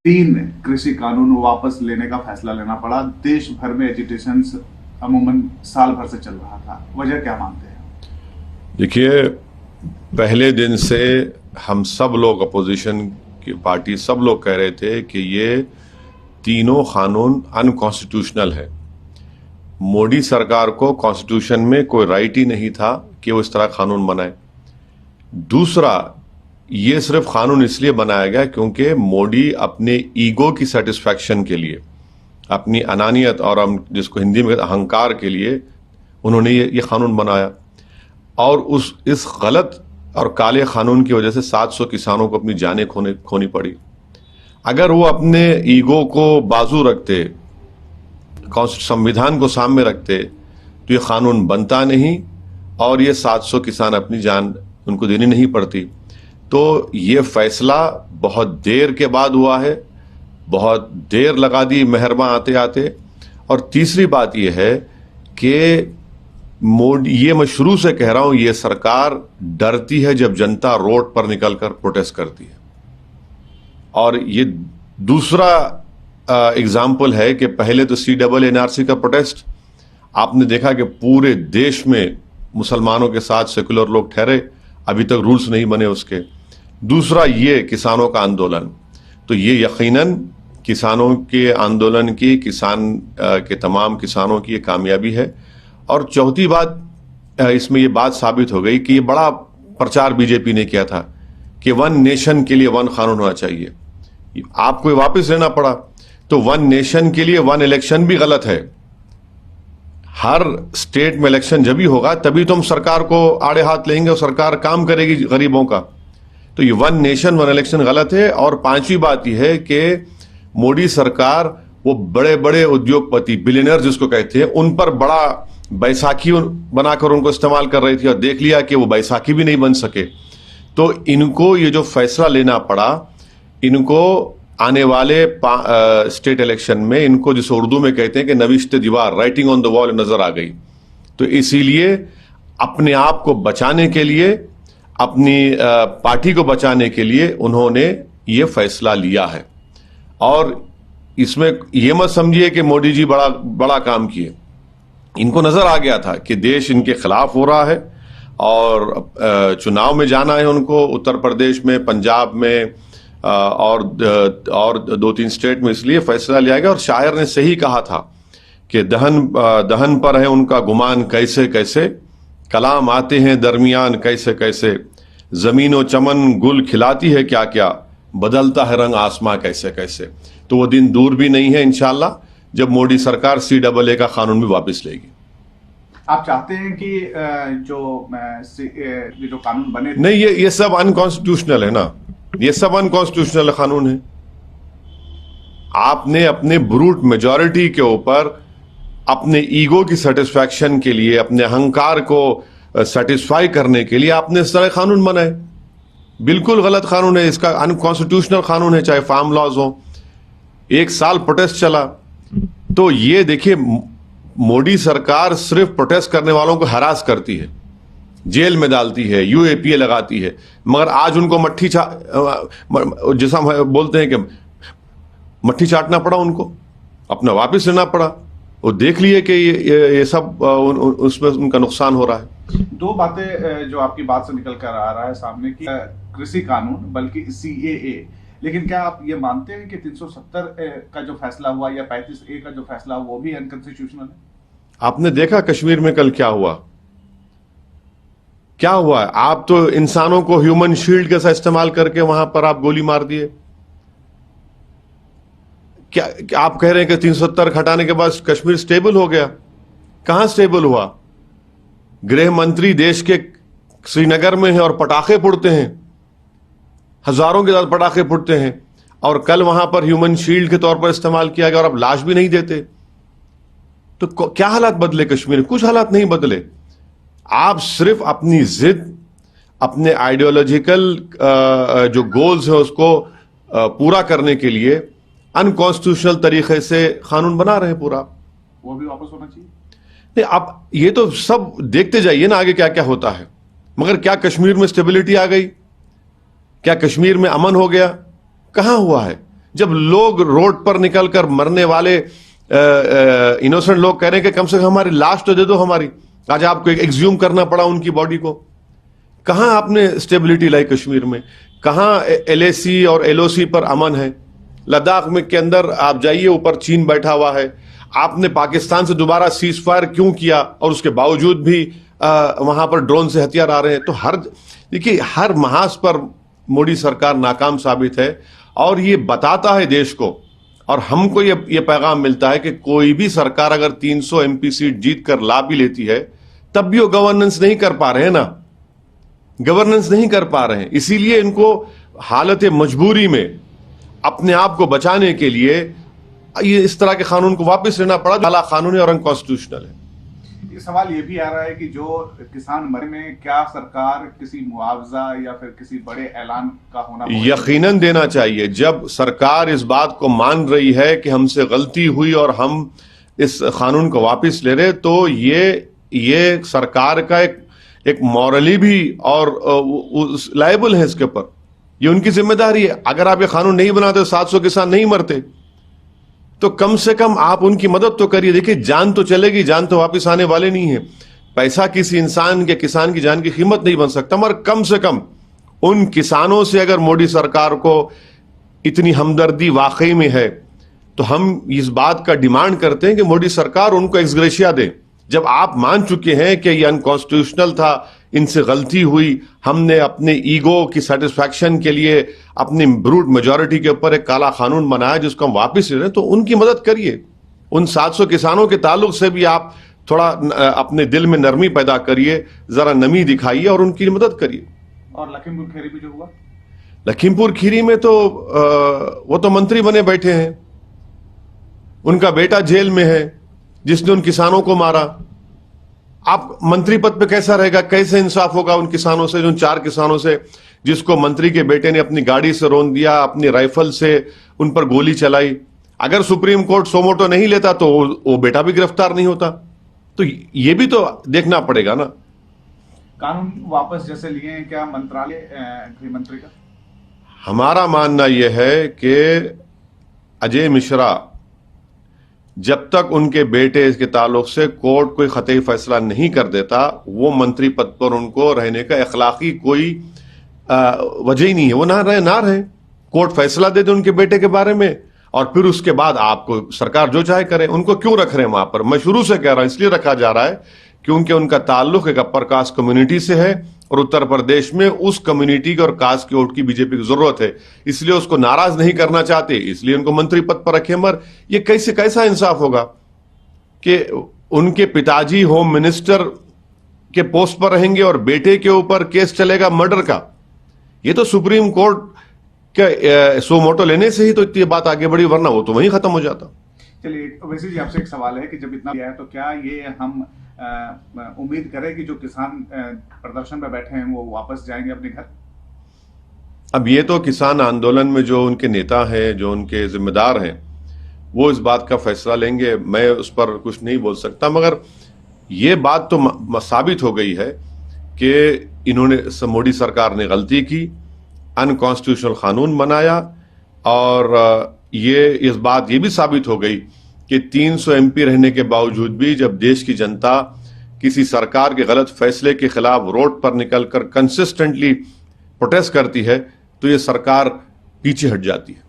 तीन कृषि कानून वापस लेने का फैसला लेना पड़ा। देश भर में एजिटेशन अमूमन साल भर से चल रहा था, वजह क्या मानते हैं? देखिए, पहले दिन से हम सब लोग, अपोजिशन की पार्टी सब लोग कह रहे थे कि ये तीनों कानून अनकॉन्स्टिट्यूशनल है। मोदी सरकार को कॉन्स्टिट्यूशन में कोई राइट ही नहीं था कि वो इस तरह कानून बनाए। दूसरा, ये सिर्फ कानून इसलिए बनाया गया क्योंकि मोदी अपने ईगो की सेटिस्फैक्शन के लिए, अपनी अनानियत और हम जिसको हिंदी में अहंकार के लिए उन्होंने ये कानून बनाया। और इस गलत और काले कानून की वजह से 700 किसानों को अपनी जानें खोनी पड़ी। अगर वो अपने ईगो को बाजू रखते, संविधान को सामने रखते, तो ये कानून बनता नहीं और ये 700 किसान अपनी जान उनको देनी नहीं पड़ती। तो ये फैसला बहुत देर के बाद हुआ है, बहुत देर लगा दी मेहरमा आते आते। और तीसरी बात यह है कि मोदी, ये मैं शुरू से कह रहा हूं, ये सरकार डरती है जब जनता रोड पर निकलकर प्रोटेस्ट करती है। और ये दूसरा एग्जाम्पल है कि पहले तो CAA का प्रोटेस्ट आपने देखा कि पूरे देश में मुसलमानों के साथ सेकुलर लोग ठहरे, अभी तक रूल्स नहीं बने उसके। दूसरा, ये किसानों का आंदोलन, तो ये यकीनन किसानों के आंदोलन की, किसान के तमाम किसानों की ये कामयाबी है। और चौथी बात, इसमें ये बात साबित हो गई कि ये बड़ा प्रचार बीजेपी ने किया था कि 1 नेशन के लिए 1 कानून होना चाहिए, आपको वापस लेना पड़ा। तो 1 नेशन के लिए 1 इलेक्शन भी गलत है। हर स्टेट में इलेक्शन जब भी होगा तभी तो हम सरकार को आड़े हाथ लेंगे और सरकार काम करेगी गरीबों का। तो ये 1 नेशन 1 इलेक्शन गलत है। और पांचवी बात यह है कि मोदी सरकार वो बड़े बड़े उद्योगपति, बिलियनर जिसको कहते हैं, उन पर बड़ा बैसाखी बनाकर उनको इस्तेमाल कर रही थी और देख लिया कि वो बैसाखी भी नहीं बन सके। तो इनको ये जो फैसला लेना पड़ा, इनको आने वाले स्टेट इलेक्शन में, इनको जिसे उर्दू में कहते हैं कि नविश्ते दीवार, राइटिंग ऑन द वॉल नजर आ गई। तो इसीलिए अपने आप को बचाने के लिए, अपनी पार्टी को बचाने के लिए उन्होंने ये फैसला लिया है। और इसमें यह मत समझिए कि मोदी जी बड़ा बड़ा काम किए। इनको नजर आ गया था कि देश इनके खिलाफ हो रहा है और चुनाव में जाना है उनको, उत्तर प्रदेश में, पंजाब में और 2-3 स्टेट में, इसलिए फैसला लिया गया। और शायर ने सही कहा था कि दहन पर है उनका गुमान कैसे कैसे, कलाम आते हैं दरमियान कैसे कैसे, जमीनो चमन गुल खिलाती है क्या क्या, बदलता है रंग आसमां कैसे कैसे। तो वो दिन दूर भी नहीं है इंशाल्लाह जब मोदी सरकार CAA का कानून भी वापस लेगी। आप चाहते हैं कि जो कानून बने? नहीं, ये सब अनकॉन्स्टिट्यूशनल है ना, ये सब अनकॉन्स्टिट्यूशनल कानून है। आपने अपने ब्रूट मेजॉरिटी के ऊपर, अपने ईगो की सेटिस्फैक्शन के लिए, अपने अहंकार को सेटिस्फाई करने के लिए आपने इस तरह कानून बनाए। बिल्कुल गलत कानून है, इसका अनकॉन्स्टिट्यूशनल कानून है, चाहे फार्म लॉज हो। 1 साल प्रोटेस्ट चला। तो ये देखिए, मोदी सरकार सिर्फ प्रोटेस्ट करने वालों को हरास करती है, जेल में डालती है, UAPA लगाती है, मगर आज उनको जैसा हम बोलते हैं कि मट्ठी चाटना पड़ा, उनको अपना वापस लेना पड़ा। वो देख लिए कि ये सब उसमें उनका नुकसान हो रहा है। 2 बातें जो आपकी बात से निकल कर आ रहा है सामने की, कृषि कानून बल्कि CAA, लेकिन क्या आप ये मानते हैं कि 370 का जो फैसला हुआ या 35A का जो फैसला हुआ वो भी अनकॉन्स्टिट्यूशनल है? आपने देखा कश्मीर में कल क्या हुआ? क्या हुआ? आप तो इंसानों को ह्यूमन शील्ड के साथ इस्तेमाल करके वहां पर आप गोली मार दिए। क्या आप कह रहे हैं कि 370 हटाने के बाद कश्मीर स्टेबल हो गया? कहां स्टेबल हुआ? गृह मंत्री देश के श्रीनगर में है और पटाखे फुटते हैं, हजारों के साथ पटाखे फुटते हैं, और कल वहां पर ह्यूमन शील्ड के तौर पर इस्तेमाल किया गया और अब लाश भी नहीं देते। तो क्या हालात बदले कश्मीर में? कुछ हालात नहीं बदले। आप सिर्फ अपनी जिद, अपने आइडियोलॉजिकल जो गोल्स है उसको पूरा करने के लिए अनकॉन्स्टिट्यूशनल तरीके से कानून बना रहे हैं पूरा। वो भी वापस होना चाहिए। नहीं, आप ये तो सब देखते जाइए ना आगे क्या क्या होता है। मगर क्या कश्मीर में स्टेबिलिटी आ गई? क्या कश्मीर में अमन हो गया? कहां हुआ है? जब लोग रोड पर निकलकर मरने वाले इनोसेंट लोग कह रहे हैं कि कम से कम हमारी लाश तो दे दो हमारी, आज आपको एक्सह्यूम करना पड़ा उनकी बॉडी को। कहां आपने स्टेबिलिटी लाई कश्मीर में? कहां एलएसी और एलओसी पर अमन है? लद्दाख में के अंदर आप जाइए, ऊपर चीन बैठा हुआ है। आपने पाकिस्तान से दोबारा सीज फायर क्यों किया और उसके बावजूद भी वहां पर ड्रोन से हथियार आ रहे हैं? तो देखिए हर महाज पर मोदी सरकार नाकाम साबित है और ये बताता है देश को, और हमको ये पैगाम मिलता है कि कोई भी सरकार अगर 300 एमपी सीट जीत कर ला भी लेती है तब भी वो गवर्नेंस नहीं कर पा रहे हैं ना, गवर्नेंस नहीं कर पा रहे हैं। इसीलिए इनको हालत मजबूरी में अपने आप को बचाने के लिए ये इस तरह के कानून को वापस लेना पड़ा, काला कानूनी और अनकॉन्स्टिट्यूशनल है। ये सवाल ये भी आ रहा है कि जो किसान मरे में क्या सरकार किसी मुआवजा या फिर किसी बड़े ऐलान का होना यकीनन देना चाहिए। जब सरकार इस बात को मान रही है कि हमसे गलती हुई और हम इस कानून को वापस ले रहे, तो ये सरकार का एक मॉरली भी और लायबल है इसके ऊपर, ये उनकी जिम्मेदारी है। अगर आप ये कानून नहीं बनाते 700 किसान नहीं मरते, तो कम से कम आप उनकी मदद तो करिए। देखिए जान तो चलेगी, जान तो वापस आने वाले नहीं है। पैसा किसी इंसान के किसान की जान की कीमत नहीं बन सकता, मगर कम से कम उन किसानों से अगर मोदी सरकार को इतनी हमदर्दी वाकई में है तो हम इस बात का डिमांड करते हैं कि मोदी सरकार उनको एक्सग्रेशिया दे। जब आप मान चुके हैं कि ये अनकॉन्स्टिट्यूशनल था, इनसे गलती हुई, हमने अपने ईगो की सेटिस्फैक्शन के लिए अपनी ब्रूट मेजॉरिटी के ऊपर एक काला कानून बनाया जिसको हम वापस ले रहे हैं, तो उनकी मदद करिए। उन 700 किसानों के ताल्लुक से भी आप थोड़ा अपने दिल में नरमी पैदा करिए, जरा नमी दिखाइए और उनकी मदद करिए। और लखीमपुर खीरी में जो हुआ, लखीमपुर खीरी में तो वो तो मंत्री बने बैठे हैं, उनका बेटा जेल में है जिसने उन किसानों को मारा। आप मंत्री पद पे कैसा रहेगा? कैसे इंसाफ होगा उन किसानों से, जो 4 किसानों से जिसको मंत्री के बेटे ने अपनी गाड़ी से रौंद दिया, अपनी राइफल से उन पर गोली चलाई। अगर सुप्रीम कोर्ट सोमोटो नहीं लेता तो वो बेटा भी गिरफ्तार नहीं होता। तो ये भी तो देखना पड़ेगा ना। कानून वापस जैसे लिए हैं, क्या मंत्रालय गृह मंत्री का? हमारा मानना यह है कि अजय मिश्रा जब तक उनके बेटे के ताल्लुक से कोर्ट कोई खतई फैसला नहीं कर देता, वो मंत्री पद पर उनको रहने का अखलाकी कोई वजह ही नहीं है। वो ना रहे, कोर्ट फैसला दे दे उनके बेटे के बारे में और फिर उसके बाद आपको सरकार जो चाहे करे। उनको क्यों रख रहे हैं वहां पर? मैं शुरू से कह रहा हूं इसलिए रखा जा रहा है क्योंकि उनका ताल्लुक एक अपर कास्ट कम्युनिटी से है और उत्तर प्रदेश में उस कम्युनिटी और कास्ट के वोट की बीजेपी की जरूरत है, इसलिए उसको नाराज नहीं करना चाहते, इसलिए उनको मंत्री पद पर रखे। मगर ये कैसा इंसाफ होगा कि उनके पिताजी होम मिनिस्टर के पोस्ट पर रहेंगे और बेटे के ऊपर केस चलेगा मर्डर का? ये तो सुप्रीम कोर्ट के सो मोटो लेने से ही तो इतनी बात आगे बढ़ी, वरना वो तो वहीं खत्म हो जाता। चलिए, वैसे जी आपसे एक सवाल है कि जब इतना किया है तो क्या ये हम उम्मीद करें कि जो किसान प्रदर्शन में बैठे हैं वो वापस जाएंगे अपने घर? अब ये तो किसान आंदोलन में जो उनके नेता हैं, जो उनके जिम्मेदार हैं, वो इस बात का फैसला लेंगे। मैं उस पर कुछ नहीं बोल सकता, मगर ये बात तो साबित हो गई है कि मोदी सरकार ने गलती की, अनकॉन्स्टिट्यूशनल कानून बनाया और इस बात ये भी साबित हो गई कि 300 एमपी रहने के बावजूद भी जब देश की जनता किसी सरकार के गलत फैसले के खिलाफ रोड पर निकलकर कंसिस्टेंटली प्रोटेस्ट करती है तो ये सरकार पीछे हट जाती है।